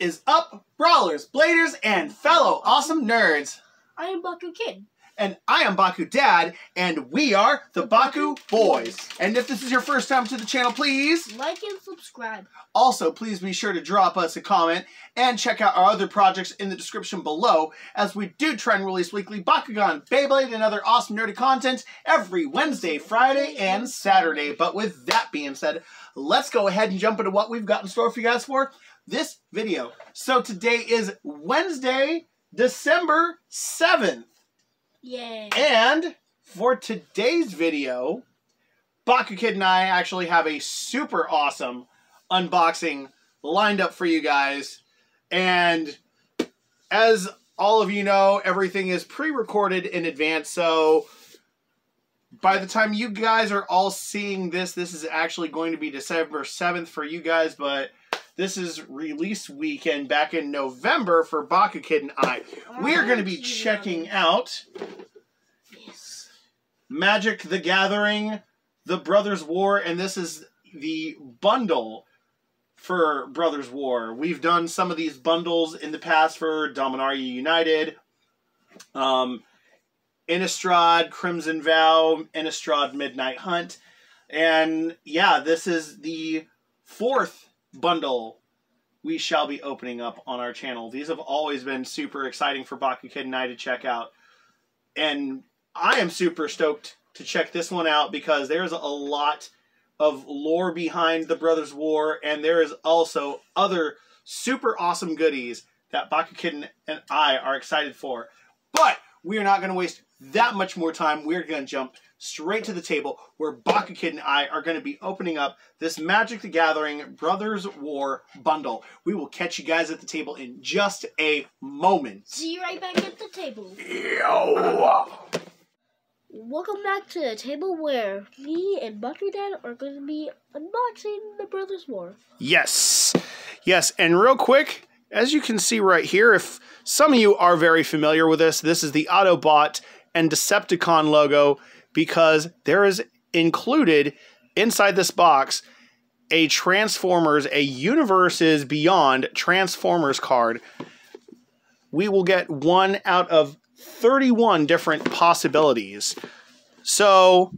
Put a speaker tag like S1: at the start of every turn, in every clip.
S1: is up, brawlers, bladers, and fellow awesome nerds?
S2: I am Baku Kid.
S1: And I am Baku Dad, and we are the Baku Boys. And if this is your first time to the channel, please
S2: like and subscribe.
S1: Also, please be sure to drop us a comment and check out our other projects in the description below, as we do try and release weekly Bakugan, Beyblade, and other awesome nerdy content every Wednesday, Friday, and Saturday. But with that being said, let's go ahead and jump into what we've got in store for you guys for this video. So today is Wednesday, December 7th.
S2: Yay.
S1: And for today's video, Baku Kid and I actually have a super awesome unboxing lined up for you guys. And as all of you know, everything is pre-recorded in advance, so by the time you guys are all seeing this, this is actually going to be December 7th for you guys, but this is release weekend back in November for Baku Kid and I. We are going to be checking out Magic the Gathering, the Brothers War, and this is the bundle for Brothers War. We've done some of these bundles in the past for Dominaria United, Innistrad, Crimson Vow, Innistrad Midnight Hunt, and yeah, this is the fourth bundle we shall be opening up on our channel. These have always been super exciting for Baku Kid and I to check out, and I am super stoked to check this one out because there's a lot of lore behind the Brothers War, and there is also other super awesome goodies that Baku Kid and I are excited for. But we are not going to waste that much more time. We're going to jump straight to the table where Baku Kid and I are going to be opening up this Magic the Gathering Brothers War bundle. We will catch you guys at the table in just a moment.
S2: See you right back at the table.
S1: Yo!
S2: Welcome back to the table where me and Baku Dad are going to be unboxing the Brothers War.
S1: Yes. Yes, and real quick, as you can see right here, if some of you are very familiar with this, this is the Autobot and Decepticon logo, because there is included inside this box a Transformers, a Universes Beyond Transformers card. We will get one out of 31 different possibilities. So,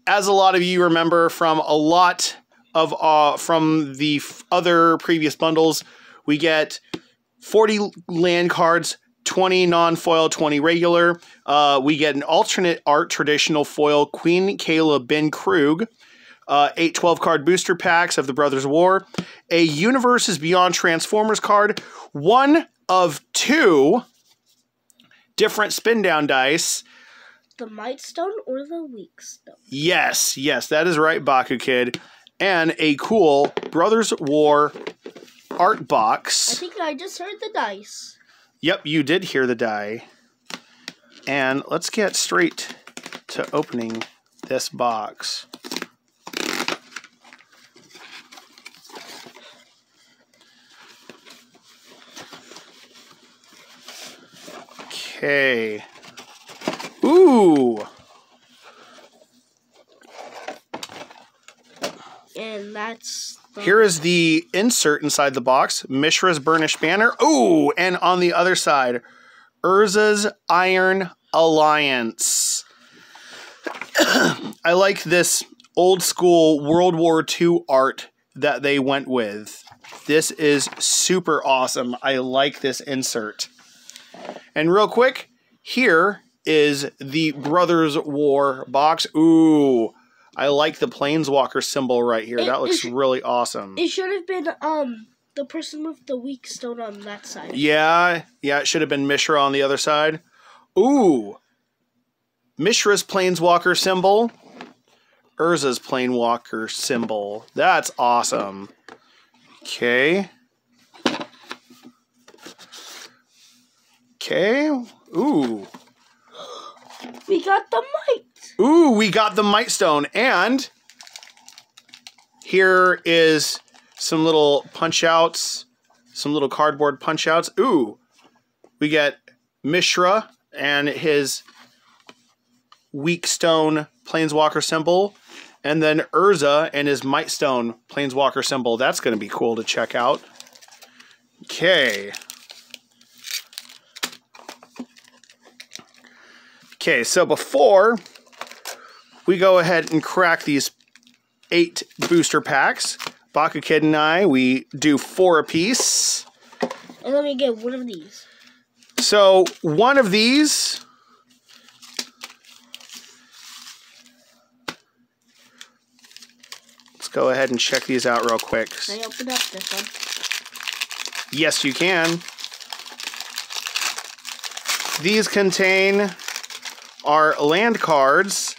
S1: as a lot of you remember from a lot of from the other previous bundles, we get 40 land cards, 20 non-foil, 20 regular. We get an alternate art traditional foil Queen Kayla Ben Krug, 8 12-card booster packs of the Brothers War, a Universes Beyond Transformers card, one of 2 different spin down dice.
S2: The Might Stone or the Weak Stone?
S1: Yes, yes, that is right, Baku Kid. And a cool Brothers War art box.
S2: I think I just heard the dice.
S1: Yep, you did hear the die. And let's get straight to opening this box. Okay. Ooh.
S2: And that's...
S1: Here is the insert inside the box. Mishra's Burnished Banner. Ooh, and on the other side, Urza's Iron Alliance. I like this old school World War II art that they went with. This is super awesome. I like this insert. And real quick, here is the Brothers War box. Ooh, I like the Planeswalker symbol right here. That looks really awesome.
S2: It should have been the person with the Weak Stone on that side.
S1: Yeah, it should have been Mishra on the other side. Ooh, Mishra's Planeswalker symbol, Urza's Planeswalker symbol. That's awesome. Okay. Okay. Ooh.
S2: We got the Might.
S1: Ooh, we got the Might Stone. And here is some little punch outs, some little cardboard punch outs. Ooh, we get Mishra and his Weak Stone Planeswalker symbol, and then Urza and his Might Stone Planeswalker symbol. That's going to be cool to check out. Okay. Okay, so before we go ahead and crack these 8 booster packs, Baku Kid and I, we do 4 apiece.
S2: And let me get one of these.
S1: So one of these, let's go ahead and check these out real quick.
S2: Can I open up this one?
S1: Yes, you can. These contain our land cards,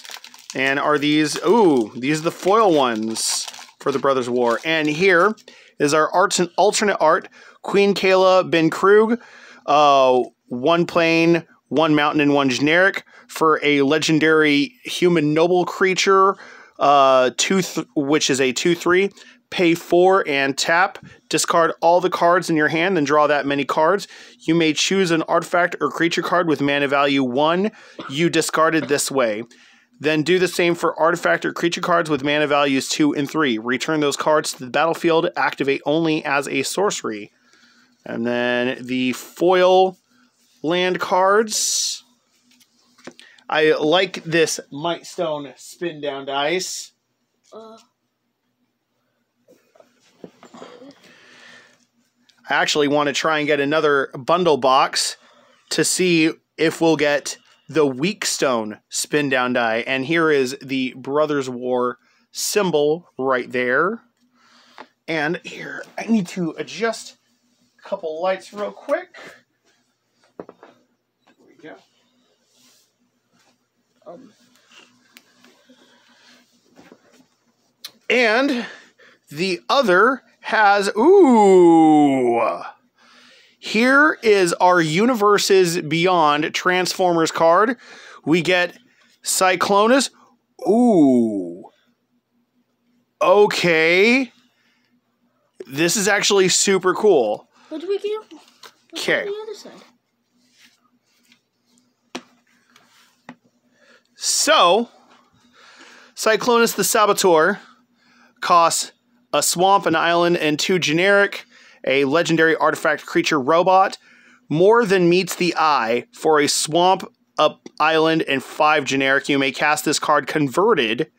S1: and are these, ooh, these are the foil ones for the Brothers War. And here is our alternate art, Queen Kayla Ben Krug, 1 plain, 1 mountain, and 1 generic for a legendary human noble creature, which is a 2/3. Pay 4 and tap. Discard all the cards in your hand and draw that many cards. You may choose an artifact or creature card with mana value 1 you discarded this way. Then do the same for artifact or creature cards with mana values 2 and 3. Return those cards to the battlefield. Activate only as a sorcery. And then the foil land cards. I like this Mightstone spin down dice. I actually want to try and get another bundle box to see if we'll get the Weakstone spin down die. And here is the Brothers War symbol right there. And here, I need to adjust a couple lights real quick. There we go. And the other has, ooh, here is our Universes Beyond Transformers card. We get Cyclonus. Ooh. Okay. This is actually super cool.
S2: What do we get?
S1: Okay.
S2: The other side.
S1: So, Cyclonus the Saboteur costs a swamp, an island, and 2 generic, a legendary artifact creature robot. More than meets the eye for a swamp, a island, and 5 generic. You may cast this card converted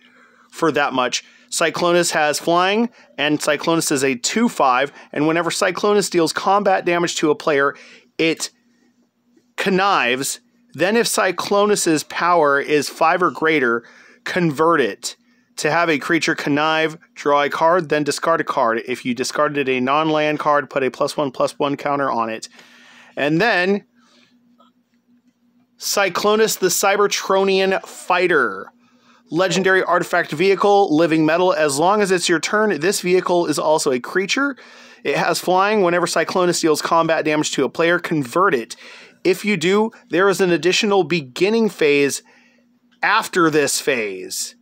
S1: for that much. Cyclonus has flying, and Cyclonus is a 2/5, and whenever Cyclonus deals combat damage to a player, it connives. Then if Cyclonus's power is 5 or greater, convert it to have a creature connive, draw a card, then discard a card. If you discarded a non-land card, put a +1/+1 counter on it. And then Cyclonus the Cybertronian Fighter. Legendary artifact vehicle, living metal. As long as it's your turn, this vehicle is also a creature. It has flying. Whenever Cyclonus deals combat damage to a player, convert it. If you do, there is an additional beginning phase after this phase.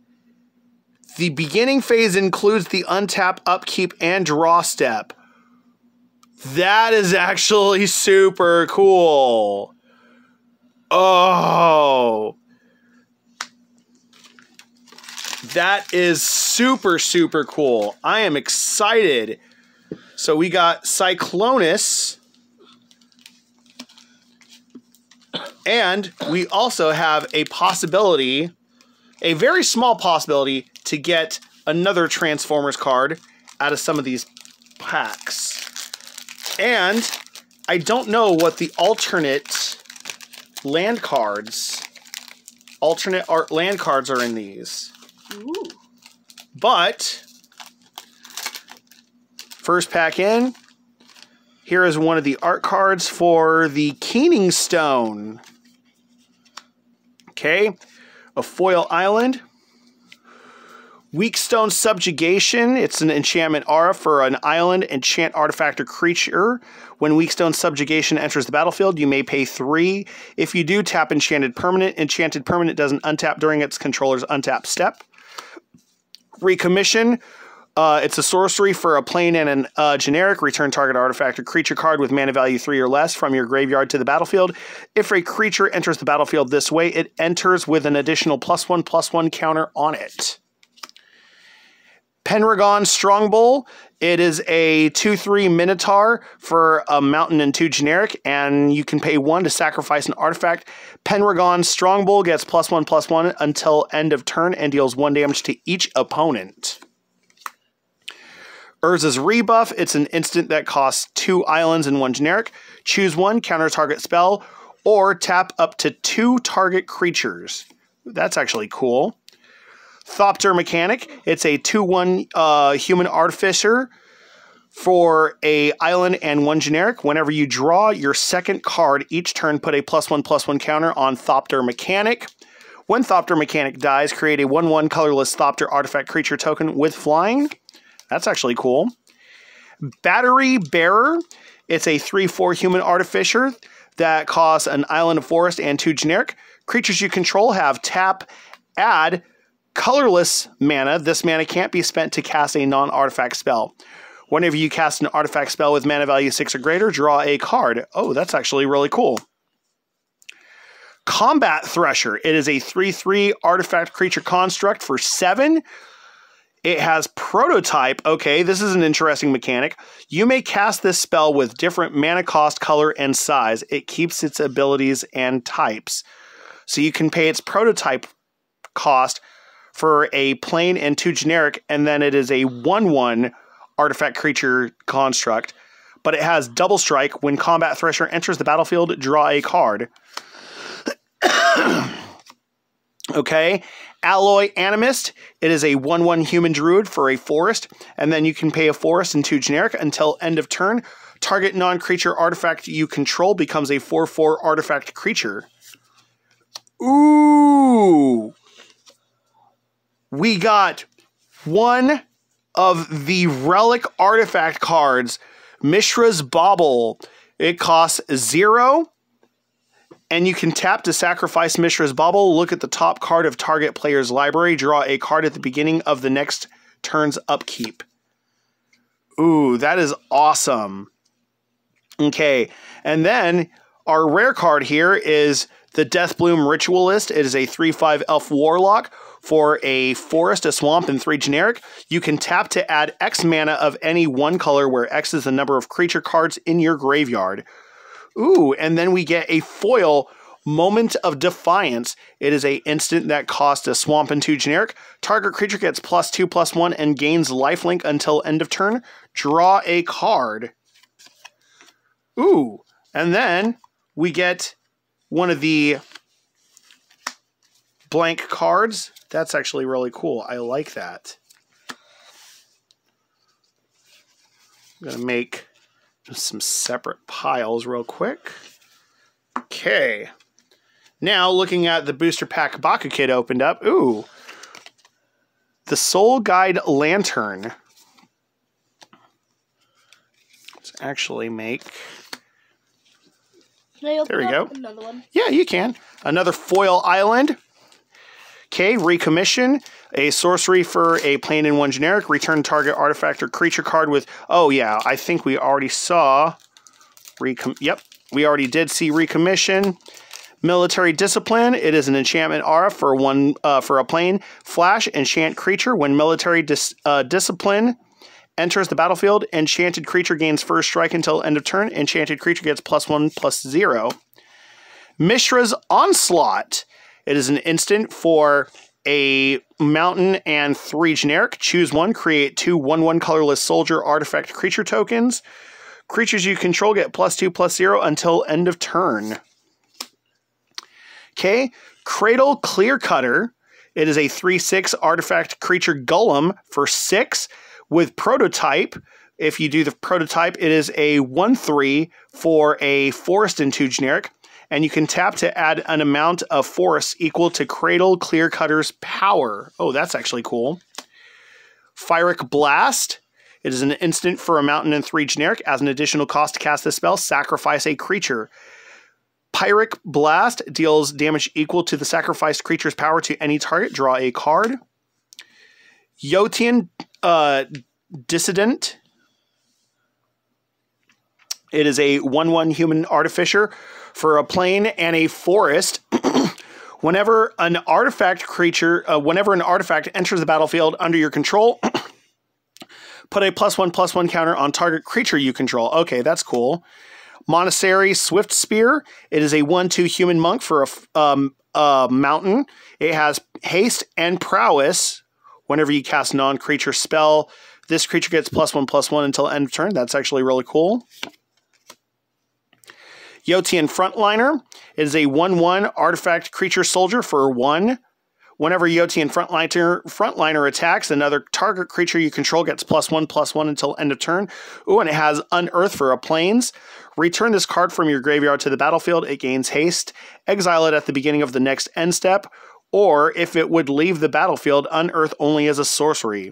S1: The beginning phase includes the untap, upkeep, and draw step. That is actually super cool. Oh. That is super, super cool. I am excited. So we got Cyclonus. And we also have a possibility, a very small possibility, to get another Transformers card out of some of these packs. And I don't know what the alternate land cards, alternate art land cards are in these.
S2: Ooh.
S1: But first pack in, here is one of the art cards for the Keening Stone. Okay, a foil island. Weakstone Subjugation. It's an enchantment aura for an island, enchant artifact or creature. When Weakstone Subjugation enters the battlefield, you may pay 3. If you do, tap Enchanted Permanent. Enchanted Permanent doesn't untap during its controller's untap step. Recommission. It's a sorcery for a plain and a generic. Return target artifact or creature card with mana value 3 or less from your graveyard to the battlefield. If a creature enters the battlefield this way, it enters with an additional +1/+1 counter on it. Pendragon Strongbow. It is a 2/3 Minotaur for a mountain and 2 generic, and you can pay 1 to sacrifice an artifact. Pendragon Strongbow gets +1/+1 until end of turn and deals 1 damage to each opponent. Urza's Rebuff. It's an instant that costs 2 islands and 1 generic. Choose 1, counter target spell, or tap up to 2 target creatures. That's actually cool. Thopter Mechanic. It's a 2/1 human artificer for a island and 1 generic. Whenever you draw your second card each turn, put a +1/+1 counter on Thopter Mechanic. When Thopter Mechanic dies, create a 1/1 colorless Thopter artifact creature token with flying. That's actually cool. Battery Bearer. It's a 3/4 human artificer that costs an island, a forest, and 2 generic. Creatures you control have tap, add, colorless mana. This mana can't be spent to cast a non-artifact spell. Whenever you cast an artifact spell with mana value 6 or greater, draw a card. Oh, that's actually really cool. Combat Thresher. It is a 3/3 artifact creature construct for 7. It has Prototype. Okay, this is an interesting mechanic. You may cast this spell with different mana cost, color, and size. It keeps its abilities and types. So you can pay its Prototype cost for a plain and 2 generic, and then it is a 1/1 artifact creature construct. But it has double strike. When Combat Thresher enters the battlefield, draw a card. Okay. Alloy Animist. It is a 1/1 human druid for a forest, and then you can pay a forest and 2 generic until end of turn. Target non-creature artifact you control becomes a 4/4 artifact creature. Ooh! We got one of the relic artifact cards, Mishra's Bauble. It costs 0, and you can tap to sacrifice Mishra's Bauble. Look at the top card of target player's library. Draw a card at the beginning of the next turn's upkeep. Ooh, that is awesome. Okay, and then our rare card here is the Deathbloom Ritualist. It is a 3/5 elf warlock for a forest, a swamp, and 3 generic. You can tap to add X mana of any 1 color, where X is the number of creature cards in your graveyard. Ooh, and then we get a foil, Moment of Defiance. It is a instant that costs a swamp and 2 generic. Target creature gets +2/+1 and gains lifelink until end of turn. Draw a card. Ooh, and then we get one of the blank cards. That's actually really cool. I like that. I'm going to make some separate piles real quick. Okay. Now, looking at the booster pack Baku Kit opened up. Ooh. The Soul Guide Lantern. Let's actually make...
S2: Can I open
S1: there we go.
S2: Another one?
S1: Yeah, you can. Another foil island. Okay, recommission. A sorcery for a plain and 1 generic. Return target artifact or creature card with... Oh, yeah, I think we already saw... Yep, we already did see recommission. Military Discipline. It is an enchantment aura for a plain. Flash, enchant creature. When military discipline enters the battlefield, enchanted creature gains first strike until end of turn. Enchanted creature gets +1/+0. Mishra's Onslaught. It is an instant for a mountain and 3 generic. Choose 1, create 2 1/1 colorless soldier artifact creature tokens. Creatures you control get +2/+0 until end of turn. Okay, Cradle Clear Cutter. It is a 3/6 artifact creature golem for 6 with Prototype. If you do the Prototype, it is a 1/3 for a forest and 2 generic. And you can tap to add an amount of force equal to Cradle Clear Cutter's power. Oh, that's actually cool. Pyrrhic Blast. It is an instant for a mountain and 3 generic. As an additional cost to cast this spell, sacrifice a creature. Pyrrhic Blast deals damage equal to the sacrificed creature's power to any target. Draw a card. Yotian Dissident. It is a 1/1 human artificer for a plain and a forest. Whenever an artifact enters the battlefield under your control, Put a +1/+1 counter on target creature you control. Okay, that's cool. Monastery Swift Spear. It is a 1/2 human monk for a mountain. It has haste and prowess. Whenever you cast non-creature spell, this creature gets +1/+1 until end of turn. That's actually really cool. Yotian Frontliner. It is a 1/1 artifact creature soldier for 1. Whenever Yotian Frontliner attacks, another target creature you control gets +1/+1 until end of turn. Ooh, and it has Unearth for a plains. Return this card from your graveyard to the battlefield. It gains haste. Exile it at the beginning of the next end step. Or, if it would leave the battlefield, Unearth only as a sorcery.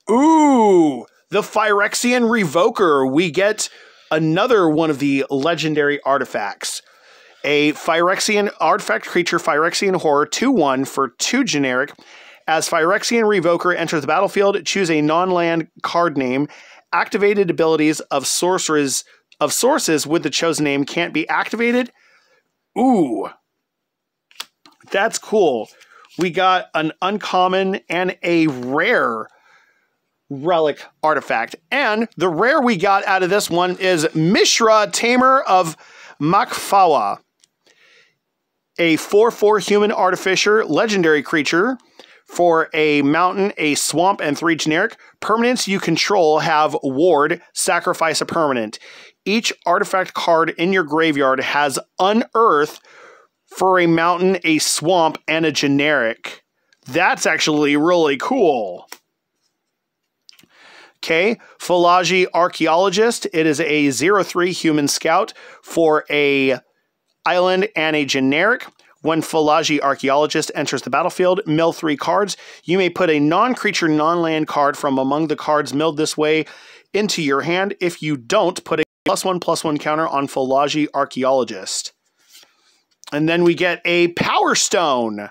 S1: Ooh! The Phyrexian Revoker. We get another one of the legendary artifacts. A Phyrexian artifact creature, Phyrexian Horror, 2/1 for 2 generic. As Phyrexian Revoker enters the battlefield, choose a non-land card name. Activated abilities of sources with the chosen name can't be activated. Ooh. That's cool. We got an uncommon and a rare relic artifact. And the rare we got out of this one is Mishra, Tamer of Makfawa. A 4/4 human artificer, legendary creature for a mountain, a swamp, and 3 generic. Permanents you control have ward, sacrifice a permanent. Each artifact card in your graveyard has Unearth for a mountain, a swamp, and a generic. That's actually really cool. Okay, Philagi Archaeologist. It is a 0/3 human scout for a island and a generic. When Philagi Archaeologist enters the battlefield, mill 3 cards. You may put a non-creature, non-land card from among the cards milled this way into your hand. If you don't, put a +1/+1 counter on Philagi Archaeologist. And then we get a Power Stone.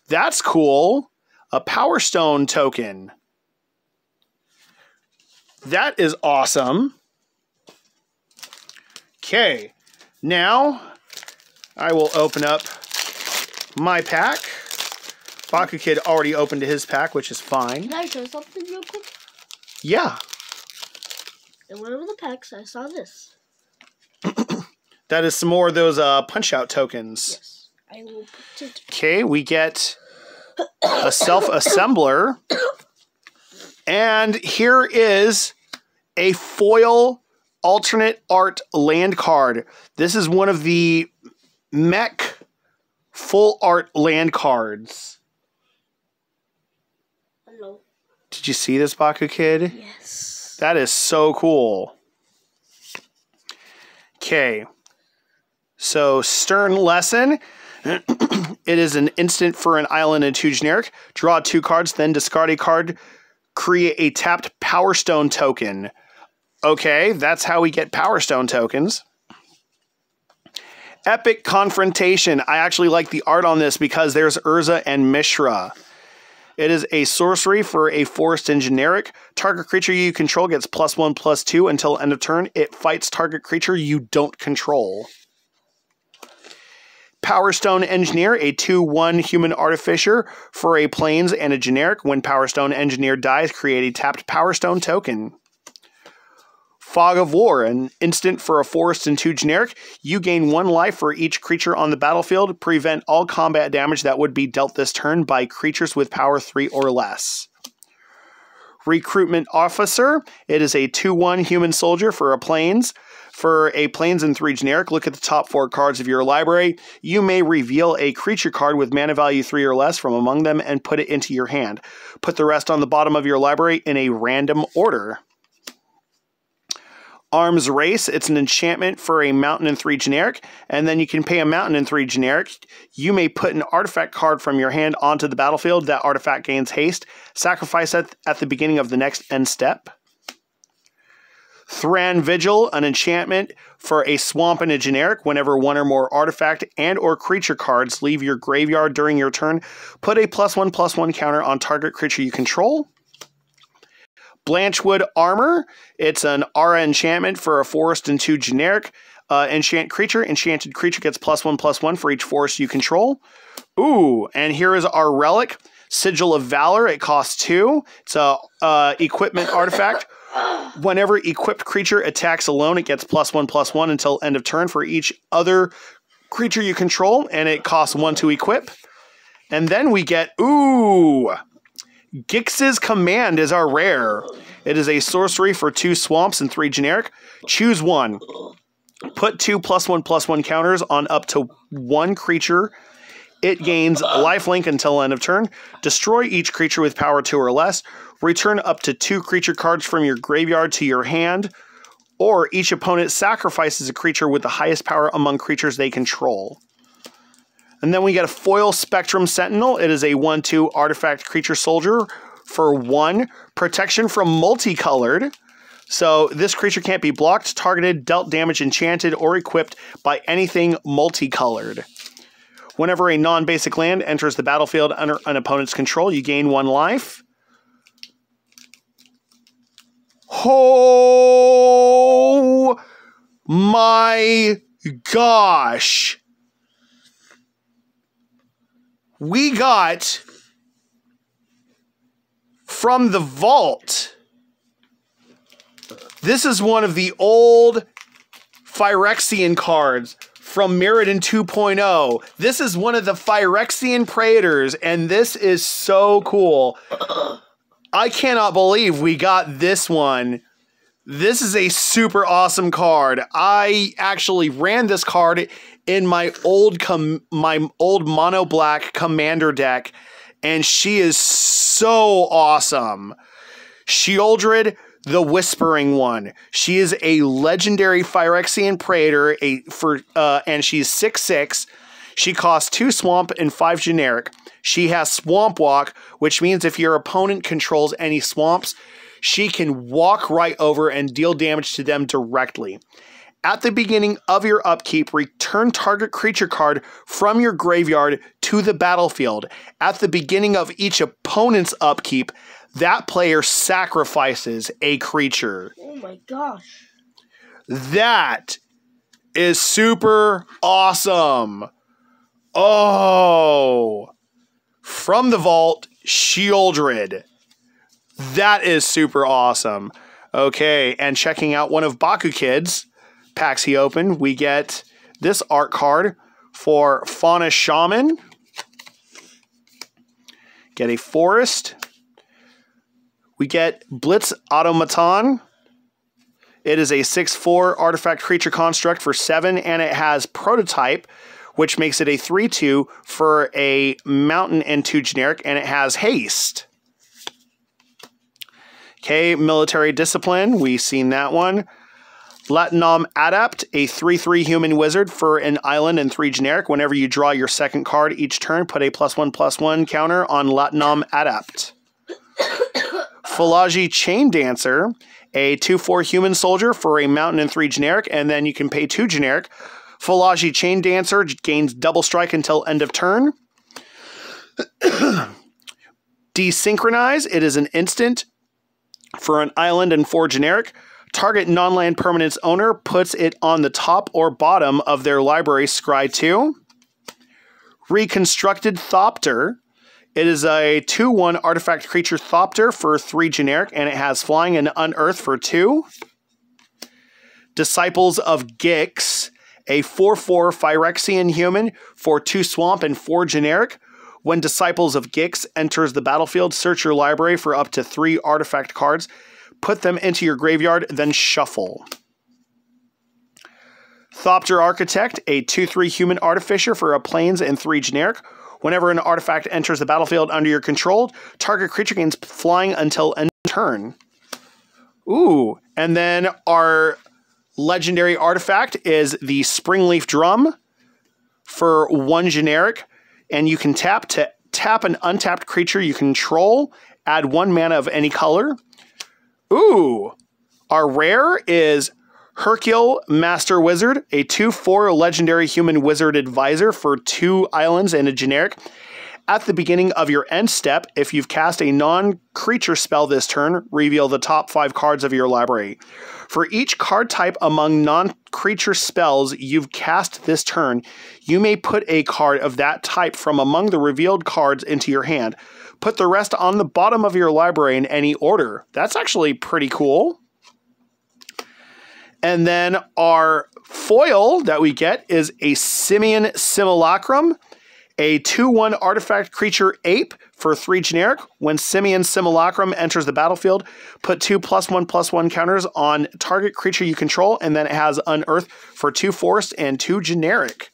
S1: That's cool. A Power Stone token. That is awesome. Okay, now I will open up my pack. Baku Kid already opened his pack, which is fine.
S2: Can I show something real quick?
S1: Yeah.
S2: In one of the packs, I saw this.
S1: That is some more of those punch-out tokens.
S2: Yes. I will put it...
S1: Okay, we get a self-assembler. And here is a foil alternate art land card. This is one of the mech full art land cards.
S2: Hello.
S1: Did you see this, Baku Kid?
S2: Yes.
S1: That is so cool. Okay. So, Stern Lesson. It is an instant for an island and 2 generic. Draw 2 cards, then discard a card. Create a tapped Power Stone token. Okay, that's how we get Power Stone tokens. Epic Confrontation. I actually like the art on this because there's Urza and Mishra. It is a sorcery for a forest and generic. Target creature you control gets +1/+2 until end of turn. It fights target creature you don't control. Power Stone Engineer, a 2/1 human artificer for a plains and a generic. When Power Stone Engineer dies, create a tapped Power Stone token. Fog of War, an instant for a forest and 2 generic. You gain 1 life for each creature on the battlefield. Prevent all combat damage that would be dealt this turn by creatures with power 3 or less. Recruitment Officer. It is a 2/1 human soldier for a plains. For a plains and 3 generic, look at the top 4 cards of your library. You may reveal a creature card with mana value 3 or less from among them and put it into your hand. Put the rest on the bottom of your library in a random order. Arms Race, it's an enchantment for a mountain and 3 generic, and then you can pay a mountain and 3 generic. You may put an artifact card from your hand onto the battlefield. That artifact gains haste. Sacrifice it at the beginning of the next end step. Thran Vigil, an enchantment for a swamp and a generic. Whenever 1 or more artifact and or creature cards leave your graveyard during your turn, put a +1/+1 counter on target creature you control. Blanchwood Armor, it's an aura enchantment for a forest and 2 generic. Enchant creature. Enchanted creature gets +1/+1 for each forest you control. Ooh, and here is our relic. Sigil of Valor, it costs 2. It's a equipment artifact. Whenever equipped creature attacks alone, it gets +1/+1 until end of turn for each other creature you control, and it costs 1 to equip. And then we get, Gix's Command is our rare. It is a sorcery for 2 swamps and 3 generic. Choose one. Put 2 +1/+1 counters on up to 1 creature. It gains lifelink until end of turn. Destroy each creature with power 2 or less. Return up to 2 creature cards from your graveyard to your hand. Or each opponent sacrifices a creature with the highest power among creatures they control. And then we get a Foil Spectrum Sentinel. It is a 1/2 artifact creature soldier for 1. Protection from multicolored. So this creature can't be blocked, targeted, dealt damage, enchanted, or equipped by anything multicolored. Whenever a non-basic land enters the battlefield under an opponent's control, you gain 1 life. Oh my gosh. We got from the vault. This is one of the old Phyrexian cards from Mirrodin 2.0. This is one of the Phyrexian Praetors, and this is so cool. I cannot believe we got this one. This is a super awesome card. I actually ran this card in my old mono black commander deck, and she is so awesome. Sheoldred, the Whispering One. She is a legendary Phyrexian Praetor, and she's 6/6. She costs 2 swamp and 5 generic. She has Swamp Walk, which means if your opponent controls any swamps, she can walk right over and deal damage to them directly. At the beginning of your upkeep, return target creature card from your graveyard to the battlefield. At the beginning of each opponent's upkeep, that player sacrifices a creature.
S2: Oh my gosh.
S1: That is super awesome. Oh. From the vault, Sheoldred. That is super awesome. Okay, and checking out one of BakuKid's packs he opened, we get this art card for Fauna Shaman. Get a Forest. We get Blitz Automaton. It is a 6/4 artifact creature construct for 7, and it has Prototype, which makes it a 3/2 for a mountain and 2 generic, and it has haste. Okay, Military Discipline, we've seen that one. Latinum Adept, a 3/3 human wizard for an island and 3 generic. Whenever you draw your second card each turn, put a +1/+1 counter on Latinum Adept. Philagi Chain Dancer, a 2/4 human soldier for a mountain and 3 generic, and then you can pay 2 generic. Philagi Chain Dancer gains double strike until end of turn. Desynchronize, it is an instant for an island and 4 generic. Target non-land permanent's owner puts it on the top or bottom of their library scry 2. Reconstructed Thopter. It is a 2/1 artifact creature Thopter for 3 generic, and it has flying and unearth for 2. Disciples of Gix, a 4/4 Phyrexian human for 2 swamp and 4 generic. When Disciples of Gix enters the battlefield, search your library for up to 3 artifact cards. Put them into your graveyard, then shuffle. Thopter Architect, a 2/3 human artificer for a plains and 3 generic. Whenever an artifact enters the battlefield under your control, target creature gains flying until end of turn. Ooh, and then our legendary artifact is the Springleaf Drum for 1 generic, and you can tap to tap an untapped creature you control, add 1 mana of any color. Ooh, our rare is Hercule Master Wizard, a 2/4 legendary human wizard advisor for 2 islands and a generic. At the beginning of your end step, if you've cast a non-creature spell this turn, reveal the top 5 cards of your library. For each card type among non-creature spells you've cast this turn, you may put a card of that type from among the revealed cards into your hand. Put the rest on the bottom of your library in any order. That's actually pretty cool. And then our foil that we get is a Simian Simulacrum, a 2/1 artifact creature ape for 3 generic. When Simian Simulacrum enters the battlefield, put 2 +1/+1 counters on target creature you control, and then it has Unearth for 2 forest and 2 generic.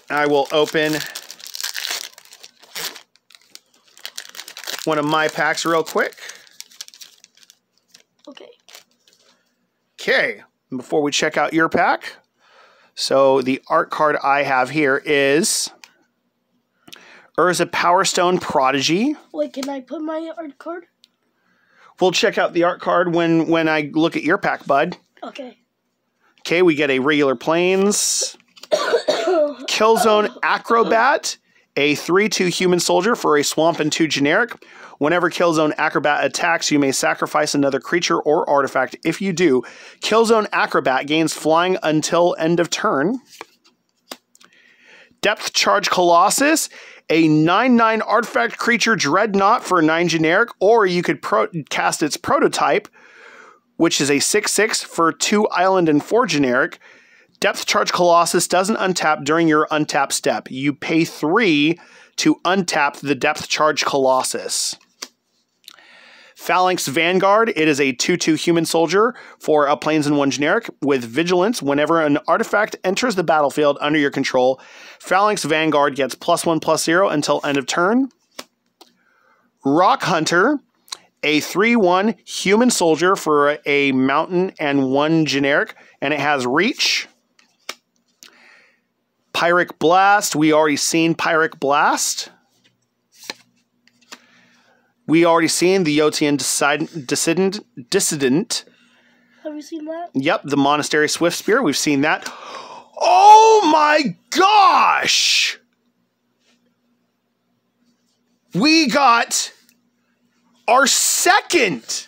S1: I will open one of my packs real quick.
S2: Okay.
S1: Okay, before we check out your pack, so the art card I have here is Urza Powerstone Prodigy.
S2: Wait, can I put my art card?
S1: We'll check out the art card when I look at your pack, bud.
S2: Okay.
S1: Okay, we get a regular Plains. Killzone Acrobat, a 3/2 human soldier for a swamp and 2 generic. Whenever Killzone Acrobat attacks, you may sacrifice another creature or artifact. If you do, Killzone Acrobat gains flying until end of turn. Depth Charge Colossus, a 9/9 artifact creature dreadnought for 9 generic, or you could cast its prototype, which is a 6/6 for 2 island and 4 generic. Depth Charge Colossus doesn't untap during your untap step. You pay 3 to untap the Depth Charge Colossus. Phalanx Vanguard, it is a 2/2 human soldier for a Plains and 1 generic with Vigilance. Whenever an artifact enters the battlefield under your control, Phalanx Vanguard gets +1/+0 until end of turn. Rock Hunter, a 3/1 human soldier for a mountain and 1 generic, and it has Reach. Pyrrhic Blast, we already seen Pyrrhic Blast. We already seen the Yotian Dissident.
S2: Have you seen that?
S1: Yep, the Monastery Swift Spear, we've seen that. Oh my gosh! We got our second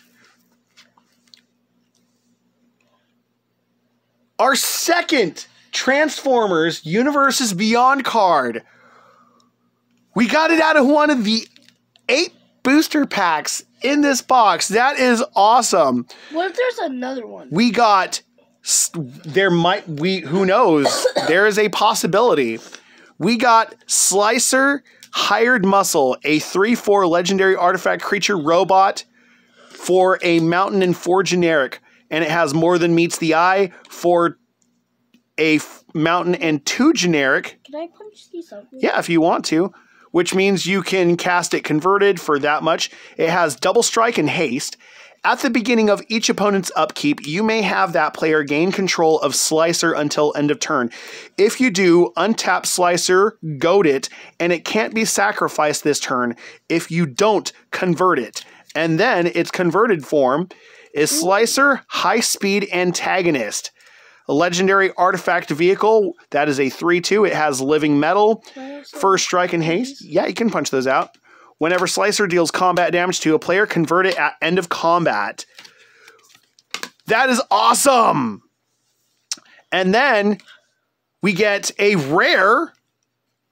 S1: Transformers Universes Beyond card. We got it out of one of the 8 booster packs in this box. That is awesome.
S2: What if there's another one?
S1: We got, who knows? There is a possibility. We got Slicer Hired Muscle, a 3/4 legendary artifact creature robot for a mountain and 4 generic. And it has More Than Meets the Eye for a mountain and 2 generic.
S2: Can I punch these up?
S1: Yeah, if you want to. Which means you can cast it converted for that much. It has Double Strike and Haste. At the beginning of each opponent's upkeep, you may have that player gain control of Slicer until end of turn. If you do, untap Slicer, goad it, and it can't be sacrificed this turn. If you don't, convert it. And then its converted form is Slicer High Speed Antagonist. A legendary artifact vehicle, that is a 3/2. It has Living Metal, First Strike, and Haste. Yeah, you can punch those out. Whenever Slicer deals combat damage to a player, convert it at end of combat. That is awesome! And then we get a rare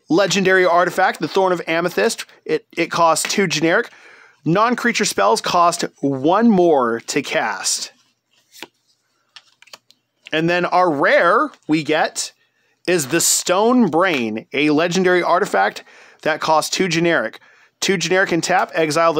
S1: legendary artifact, the Thorn of Amethyst. It costs 2 generic. Non-creature spells cost 1 more to cast. And then our rare we get is the Stone Brain, a legendary artifact that costs 2 generic. 2 generic and tap, exile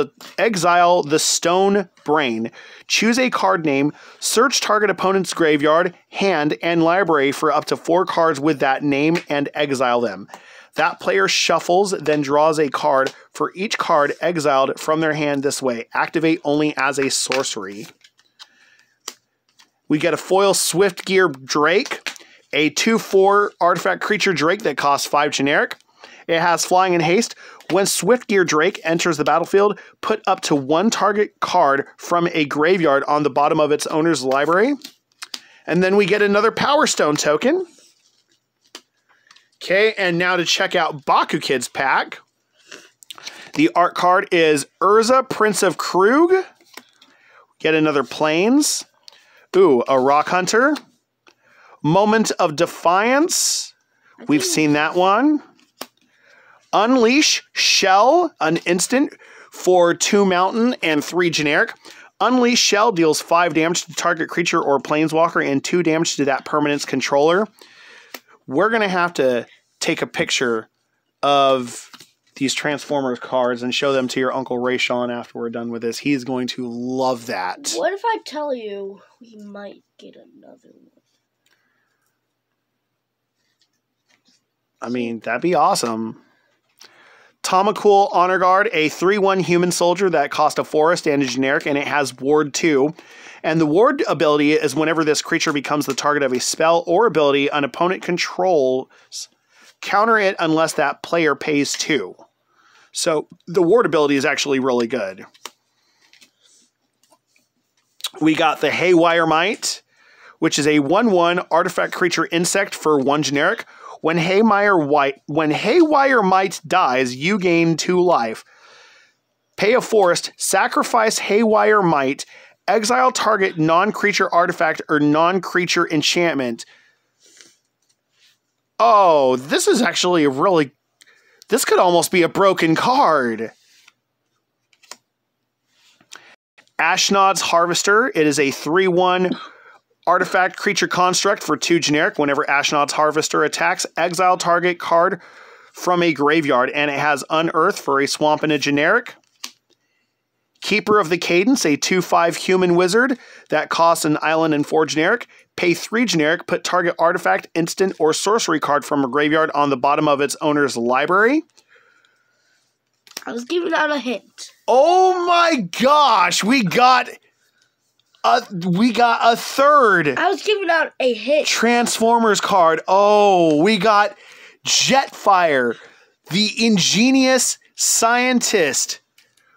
S1: the Stone Brain. Choose a card name, search target opponent's graveyard, hand, and library for up to 4 cards with that name and exile them. That player shuffles, then draws a card for each card exiled from their hand this way. Activate only as a sorcery. We get a foil Swiftgear Drake, a 2/4 artifact creature Drake that costs 5 generic. It has Flying and Haste. When Swiftgear Drake enters the battlefield, put up to 1 target card from a graveyard on the bottom of its owner's library. And then we get another Power Stone token. Okay, and now to check out BakuKids pack. The art card is Urza, Prince of Krug. Get another Plains. Ooh, a Rock Hunter. Moment of Defiance. We've seen that one. Unleash Shell, an instant for 2 mountain and 3 generic. Unleash Shell deals 5 damage to target creature or planeswalker and 2 damage to that permanent's controller. We're going to have to take a picture of these Transformers cards and show them to your Uncle Rayshawn after we're done with this. He's going to love that.
S2: What if I tell you we might get another one?
S1: I mean, that'd be awesome. Tomacool Honor Guard, a 3/1 human soldier that costs a forest and a generic, and it has Ward 2. And the Ward ability is whenever this creature becomes the target of a spell or ability an opponent controls, counter it unless that player pays 2. So the Ward ability is actually really good. We got the Haywire Mite, which is a 1/1 artifact creature insect for 1 generic. When Haywire Mite dies, you gain 2 life. Pay a forest, sacrifice Haywire Mite, exile target non-creature artifact or non-creature enchantment. Oh, this is actually a really... This could almost be a broken card. Ashnod's Harvester. It is a 3/1 artifact creature construct for 2 generic. Whenever Ashnod's Harvester attacks, exile target card from a graveyard, and it has Unearth for a swamp and a generic. Keeper of the Cadence, a 2/5 human wizard that costs an island and 4 generic. Pay 3 generic, put target artifact, instant, or sorcery card from a graveyard on the bottom of its owner's library.
S2: I was giving out a hint.
S1: Oh my gosh, we got a third.
S2: I was giving out a hint.
S1: Transformers card. Oh, we got Jetfire, the ingenious scientist,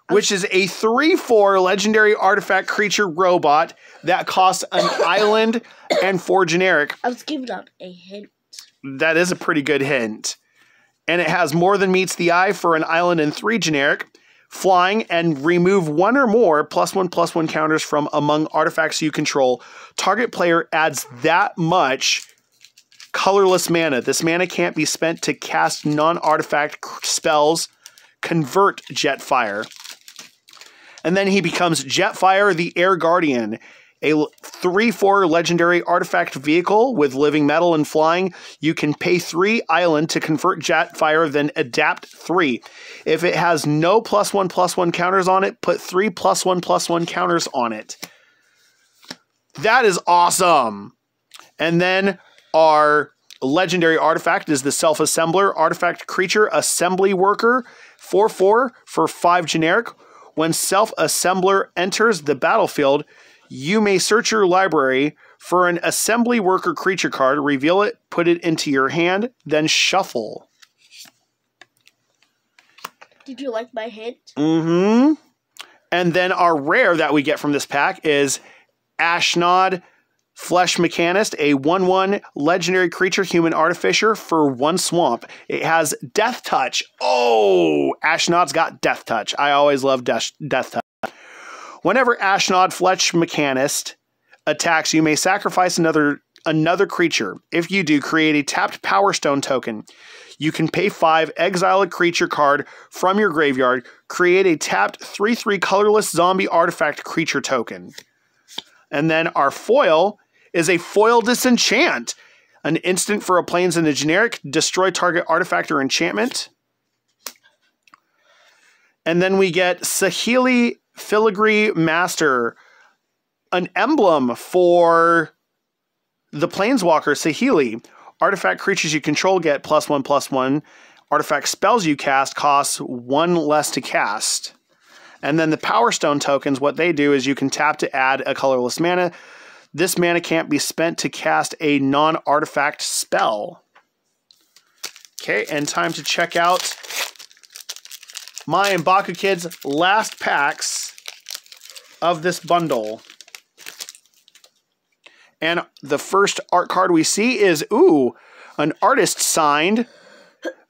S1: which is a 3/4 legendary artifact creature robot that costs an island and 4 generic.
S2: I was giving out a hint.
S1: That is a pretty good hint. And it has more than meets the eye for an island and 3 generic. Flying, and remove 1 or more +1/+1 counters from among artifacts you control. Target player adds that much colorless mana. This mana can't be spent to cast non-artifact spells. Convert Jetfire. And then he becomes Jetfire the Air Guardian, a 3/4 legendary artifact vehicle with living metal and flying. You can pay 3 island to convert Jetfire, then adapt 3. If it has no +1/+1 counters on it, put 3 +1/+1 counters on it. That is awesome. And then our legendary artifact is the Self-Assembler artifact creature, Assembly Worker, 4/4 for 5 generic. When Self-Assembler enters the battlefield, you may search your library for an Assembly Worker creature card, reveal it, put it into your hand, then shuffle.
S2: Did you like my hint?
S1: Mm-hmm. And then our rare that we get from this pack is Ashnod Flesh Mechanist, a 1/1 legendary creature human artificer for 1 swamp. It has Death Touch. Oh, Ashnod's got Death Touch. I always love Death Touch. Whenever Ashnod Flesh Mechanist attacks, you may sacrifice another creature. If you do, create a tapped Power Stone token. You can pay 5, exile a creature card from your graveyard, create a tapped 3/3 colorless zombie artifact creature token. And then our foil is a Foil Disenchant, an instant for a plains and a generic, destroy target artifact or enchantment. And then we get Saheeli Filigree Master, an emblem for the Planeswalker Saheeli. Artifact creatures you control get +1/+1. Artifact spells you cast costs 1 less to cast. And then the Power Stone tokens, what they do is you can tap to add a colorless mana. This mana can't be spent to cast a non-artifact spell. Okay, and time to check out my and BakuKids' last packs of this bundle. And the first art card we see is, ooh, an artist signed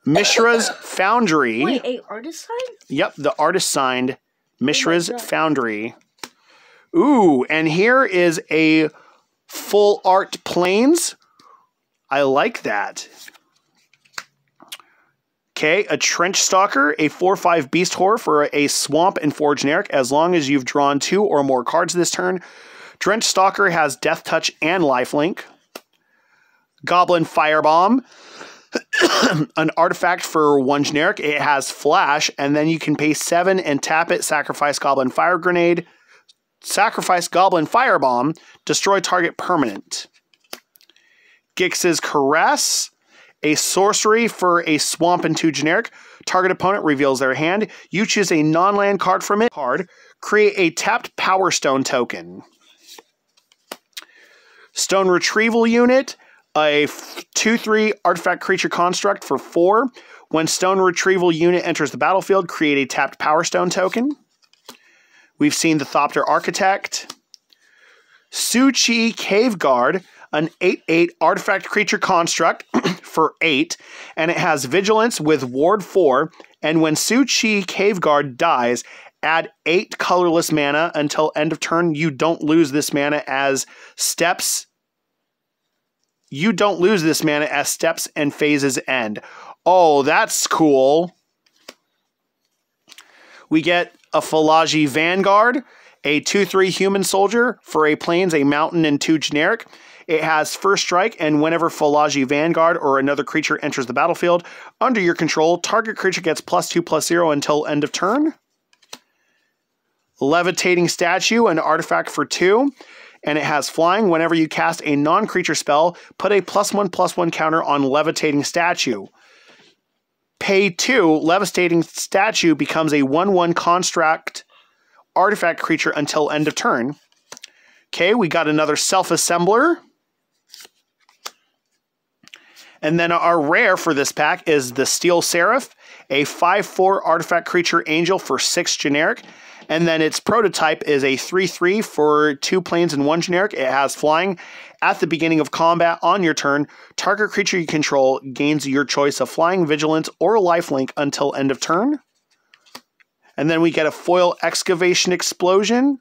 S1: Mishra's Foundry.
S2: Wait, a artist sign?
S1: Yep, the artist signed Mishra's Foundry. Ooh, and here is a full art plains. I like that. Okay, a Trench Stalker, a 4/5 Beast Horror for a Swamp and 4 generic, as long as you've drawn 2 or more cards this turn. Trench Stalker has Death Touch and Lifelink. Goblin Firebomb, an artifact for 1 generic. It has Flash, and then you can pay 7 and tap it, sacrifice Goblin Fire Grenade, sacrifice Goblin Firebomb, destroy target permanent. Gix's Caress, a sorcery for a Swamp and 2 generic. Target opponent reveals their hand. You choose a non-land card from it. Create a tapped Power Stone token. Stone Retrieval Unit, a 2/3 artifact creature construct for 4. When Stone Retrieval Unit enters the battlefield, create a tapped Power Stone token. We've seen the Thopter Architect. Su-Chi Cave Guard, an 8/8 artifact creature construct for 8, and it has Vigilance with Ward 4, and when Su-Chi Cave Guard dies, add 8 colorless mana until end of turn. You don't lose this mana as steps. You don't lose this mana as steps and phases end. Oh, that's cool. We get a Falaji Vanguard, a 2/3 human soldier for a plains, a mountain, and 2 generic. It has First Strike, and whenever Falaji Vanguard or another creature enters the battlefield under your control, target creature gets +2/+0 until end of turn. Levitating Statue, an artifact for 2, and it has Flying. Whenever you cast a non-creature spell, put a +1/+1 counter on Levitating Statue. Pay 2, Levitating Statue becomes a 1/1 construct artifact creature until end of turn. Okay, we got another Self-Assembler. And then our rare for this pack is the Steel Seraph, a 5/4 artifact creature angel for 6 generic. And then its prototype is a 3/3 for 2 plains and 1 generic. It has Flying. At the beginning of combat on your turn, target creature you control gains your choice of Flying, Vigilance, or Lifelink until end of turn. And then we get a foil Excavation Explosion.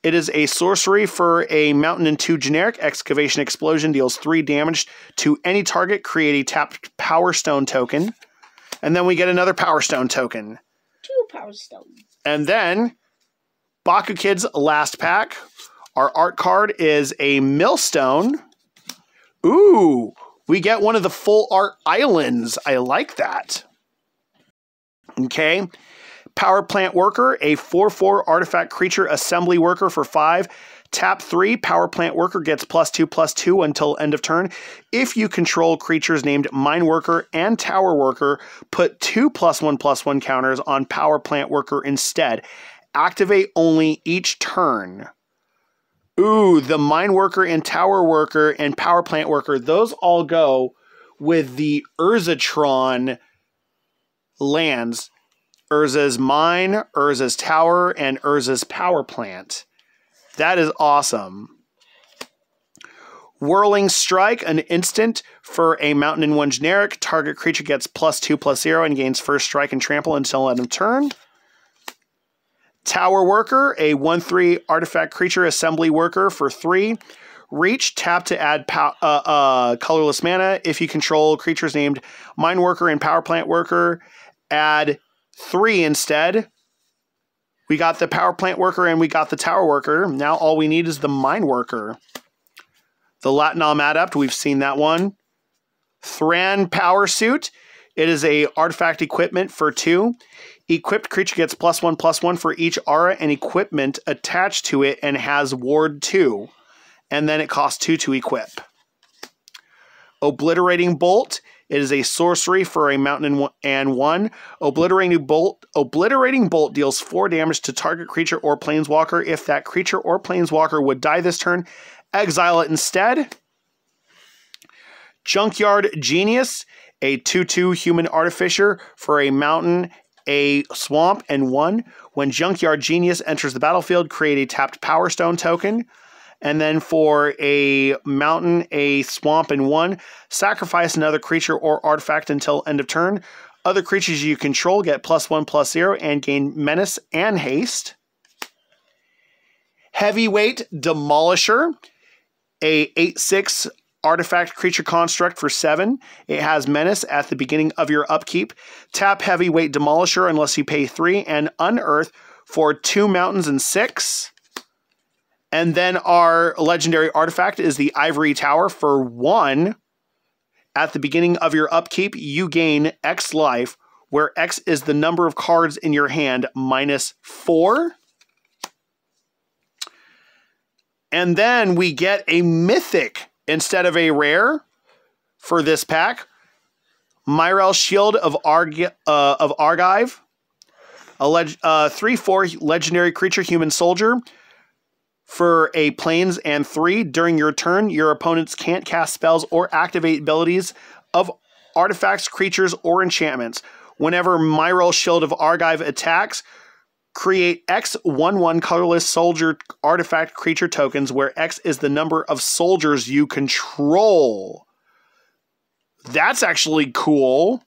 S1: It is a sorcery for a mountain and 2 generic. Excavation Explosion deals 3 damage to any target. Create a tapped Power Stone token. And then we get another Power Stone token.
S2: 2 Power Stones.
S1: And then Baku Kids last pack. Our art card is a Millstone. Ooh, we get one of the full art islands. I like that. Okay. Power Plant Worker, a 4/4 artifact creature assembly worker for 5. Tap 3, Power Plant Worker gets +2/+2 until end of turn. If you control creatures named Mine Worker and Tower Worker, put 2 +1/+1 counters on Power Plant Worker instead. Activate only each turn. Ooh, the Mine Worker and Tower Worker and Power Plant Worker, those all go with the Urzatron lands. Urza's Mine, Urza's Tower, and Urza's Power Plant. That is awesome. Whirling Strike, an instant for a mountain and 1 generic. Target creature gets +2/+0 and gains First Strike and Trample until end of turn. Tower Worker, a 1/3 artifact creature assembly worker for 3. Reach, tap to add colorless mana. If you control creatures named Mine Worker and Power Plant Worker, add 3 instead. We got the Power Plant Worker and we got the Tower Worker. Now all we need is the Mine Worker. The Latinum Adept, we've seen that one. Thran Power Suit. It is a artifact equipment for 2. Equipped creature gets +1/+1 for each aura and equipment attached to it and has Ward 2. And then it costs 2 to equip. Obliterating Bolt. It is a sorcery for a mountain and 1. Obliterating Bolt deals 4 damage to target creature or planeswalker. If that creature or planeswalker would die this turn, exile it instead. Junkyard Genius, a 2/2 human artificer for a mountain, a swamp, and 1. When Junkyard Genius enters the battlefield, create a tapped Power Stone token. And then for a mountain, a swamp, and 1, sacrifice another creature or artifact until end of turn. Other creatures you control get +1/+0 and gain menace and haste. Heavyweight Demolisher, a 8/6 artifact creature construct for 7. It has menace at the beginning of your upkeep. Tap Heavyweight Demolisher unless you pay 3 and unearth for 2 mountains and 6. And then our legendary artifact is the Ivory Tower for 1. At the beginning of your upkeep, you gain X life, where X is the number of cards in your hand -4. And then we get a mythic instead of a rare for this pack. Myrel Shield of Argive, a 3/4 legendary creature, human soldier. For a planes and 3, during your turn, your opponents can't cast spells or activate abilities of artifacts, creatures, or enchantments. Whenever Myrel Shield of Argive attacks, create X 1/1 colorless soldier artifact creature tokens, where X is the number of soldiers you control. That's actually cool.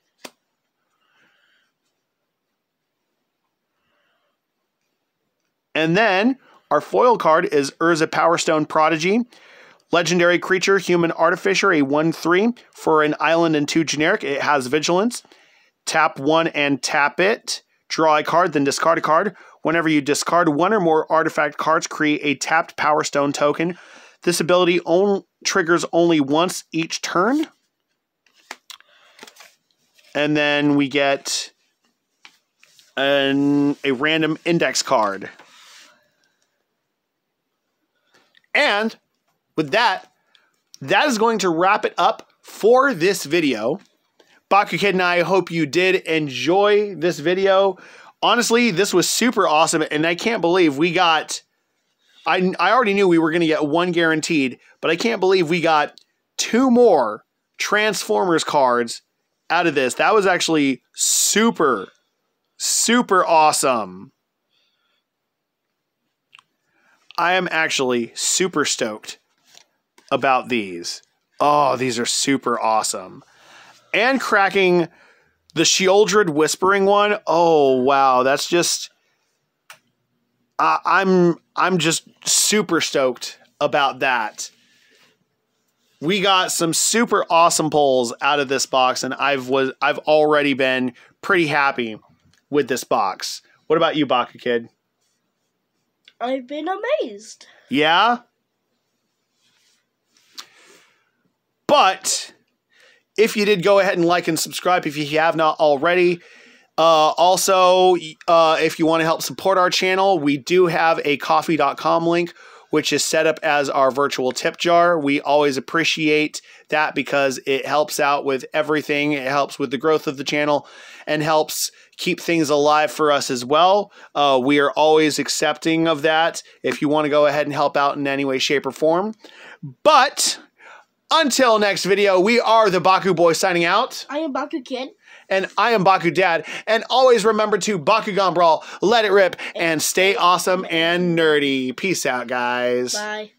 S1: And then our foil card is Urza Powerstone Prodigy. Legendary creature, human artificer, a 1/3 for an island and 2 generic. It has vigilance. Tap 1 and tap it. Draw a card, then discard a card. Whenever you discard 1 or more artifact cards, create a tapped Powerstone token. This ability triggers only once each turn. And then we get a random index card. And with that, that is going to wrap it up for this video. Baku Kid and I hope you did enjoy this video. Honestly, this was super awesome, and I can't believe we got... I already knew we were going to get 1 guaranteed, but I can't believe we got 2 more Transformers cards out of this. That was actually super, super awesome. I am actually super stoked about these. Oh, these are super awesome. And cracking the Sheoldred Whispering one. Oh, wow. That's just... I'm just super stoked about that. We got some super awesome pulls out of this box, and I've already been pretty happy with this box. What about you, Baku Kid?
S2: I've been amazed.
S1: Yeah? But if you did, go ahead and like and subscribe if you have not already. Also, if you want to help support our channel, we do have a Ko-fi.com link, which is set up as our virtual tip jar. We always appreciate that because it helps out with everything. It helps with the growth of the channel and helps keep things alive for us as well. We are always accepting of that if you want to go ahead and help out in any way, shape, or form. But until next video, we are the BakuBoys signing out.
S2: I am Baku Kid.
S1: And I am Baku Dad. And always remember to Bakugan Brawl, let it rip, and stay awesome and nerdy. Peace out, guys.
S2: Bye.